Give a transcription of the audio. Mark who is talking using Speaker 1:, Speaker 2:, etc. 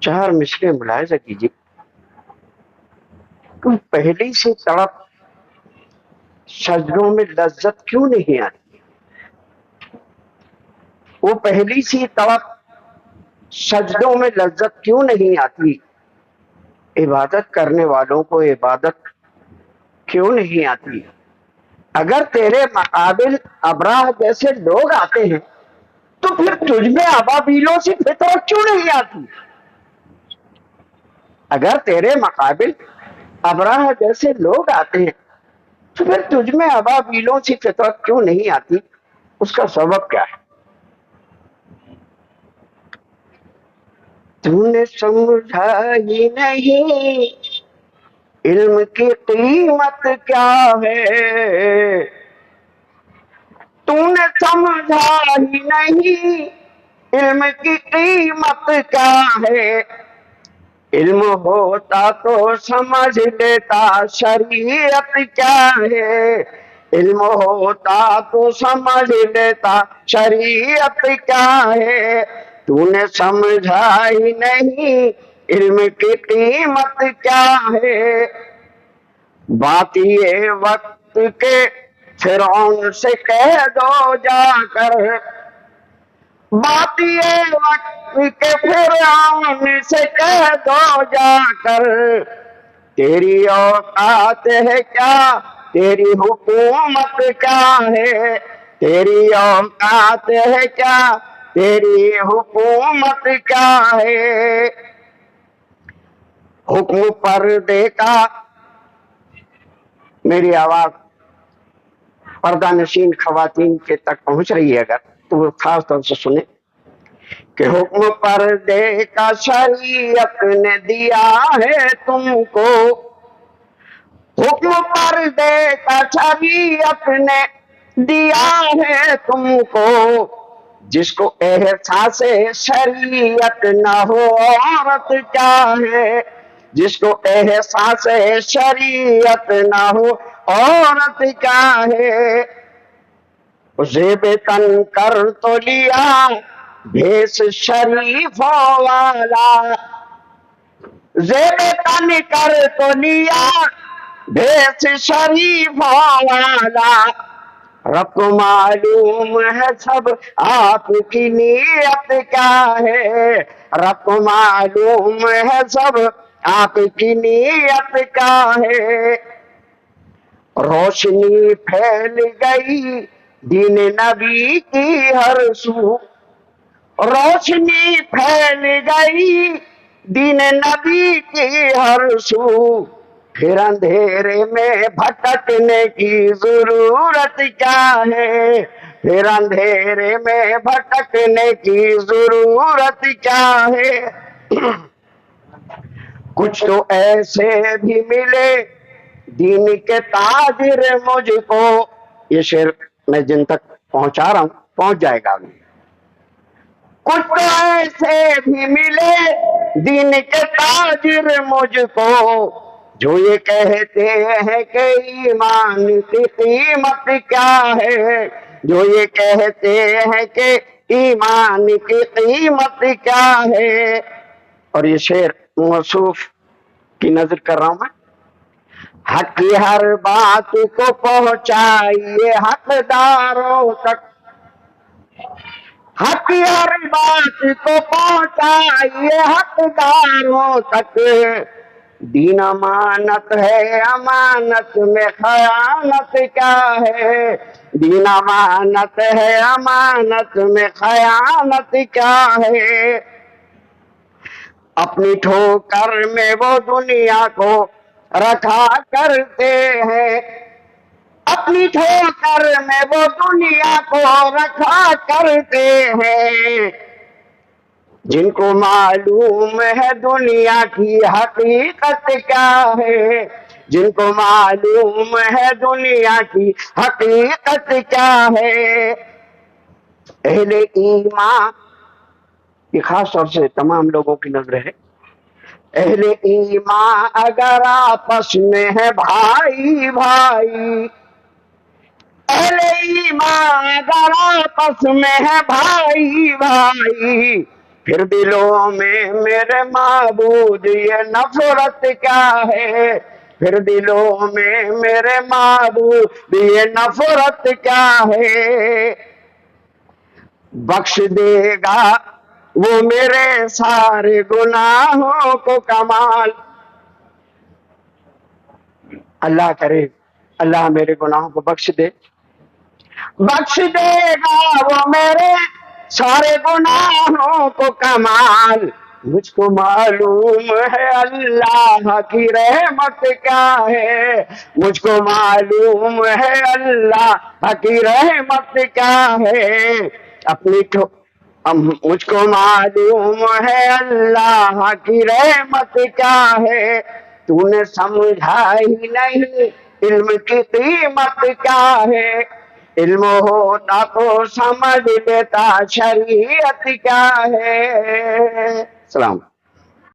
Speaker 1: चार मिसरें मुलाहिजा कीजिए कि पहली से तड़प सजदों में लज्जत क्यों नहीं आती। वो पहली सी तड़प सजदों में लज्जत क्यों नहीं आती। इबादत करने वालों को इबादत क्यों नहीं आती। अगर तेरे मुकाबिल अबराह जैसे लोग आते हैं तो फिर तुझमें अबाबीलों से फितरत क्यों नहीं आती। अगर तेरे मुकाबिल अबराह जैसे लोग आते हैं तो फिर तुझमें अबाबीलों से फितरत क्यों नहीं आती। उसका सबब क्या है। तूने समझा ही नहीं इल्म की कीमत क्या है। तूने समझा ही नहीं इल्म की कीमत क्या है। इल्म होता तो समझ लेता शरीयत क्या है। इल्म होता तो समझ लेता शरीयत क्या है। तूने समझा ही नहीं इल्म की कीमत क्या है। बात ये वक्त के फिरौन से कह दो जाकर। बात ये वक्त के फिरौन से कह दो जाकर। तेरी औकात है क्या तेरी हुकूमत क्या है। तेरी औकात है क्या तेरी हुकूमत क्या है। हुक्म पर्दे का, मेरी आवाज पर्दा नशीन खवातीन के तक पहुंच रही है अगर तो वो खास तौर से सुने कि हुक्म पर्दे का शरीयत ने दिया है तुमको। हुक्म पर्दे का शरीयत ने दिया है तुमको। जिसको एहसास शरीयत न हो औरत क्या है। जिसको एहसास शरीयत न हो औरत क्या है। जेब तन कर तो लिया भेष शरीफों वाला। जेब तन कर तो लिया भेष शरीफों वाला। रब को मालूम है सब आपकी नीयत क्या है। रब को मालूम है सब आपकी नीयत क्या है। रोशनी फैल गई दीन नबी की हर सू। रोशनी फैल गई दीन नबी की हर सू। फिर अंधेरे में भटकने की जरूरत क्या है। फिर अंधेरे में भटकने की जरूरत क्या है। कुछ तो ऐसे भी मिले दीन के ताजिर मुझको। ये शेर मैं जिन तक पहुंचा रहा हूं पहुंच जाएगा अभी। कुछ तो ऐसे भी मिले दीन के ताजिर मुझको जो ये कहते हैं कि ईमान की कीमत क्या है। जो ये कहते हैं कि ईमान की कीमत क्या है। और ये शेर मौसूफ की नजर कर रहा हूं मैं। हक की हर बात को पहुंचाइए हकदारों तक। हक की हर बात को पहुंचाइए हकदारों तक। दीन अमानत है अमानत में खयानत क्या है। दीन अमानत है अमानत में खयानत क्या है। अपनी ठोकर में वो दुनिया को रखा करते हैं। अपनी ठोकर में वो दुनिया को रखा करते हैं। जिनको मालूम है दुनिया की हकीकत क्या है। जिनको मालूम है दुनिया की हकीकत क्या है। अहले ईमान, ये खास तौर से तमाम लोगों की नजर है। अहले ईमान अगर आपस में है भाई भाई। अहले ईमान अगर आपस में है भाई भाई। پھر دلوں میں میرے معبود یہ نفرت کیا ہے، پھر دلوں میں میرے معبود یہ نفرت کیا ہے، بخش دے گا وہ میرے سارے گناہوں کو کمال۔ اللہ کرے اللہ میرے گناہوں کو بخش دے، بخش دے گا وہ میرے سارے گناہوں کو کمال۔ مجھ کو معلوم ہے اللہ کی رحمت کیا ہے، مجھ کو معلوم ہے اللہ کی رحمت کیا ہے، مجھ کو معلوم ہے اللہ کی رحمت کیا ہے، تو نے سمجھا ہی نہیں علم کی قیمت کیا ہے، علم ہوتا تو سمجھ لیتا شریعت کیا ہے۔ سلام۔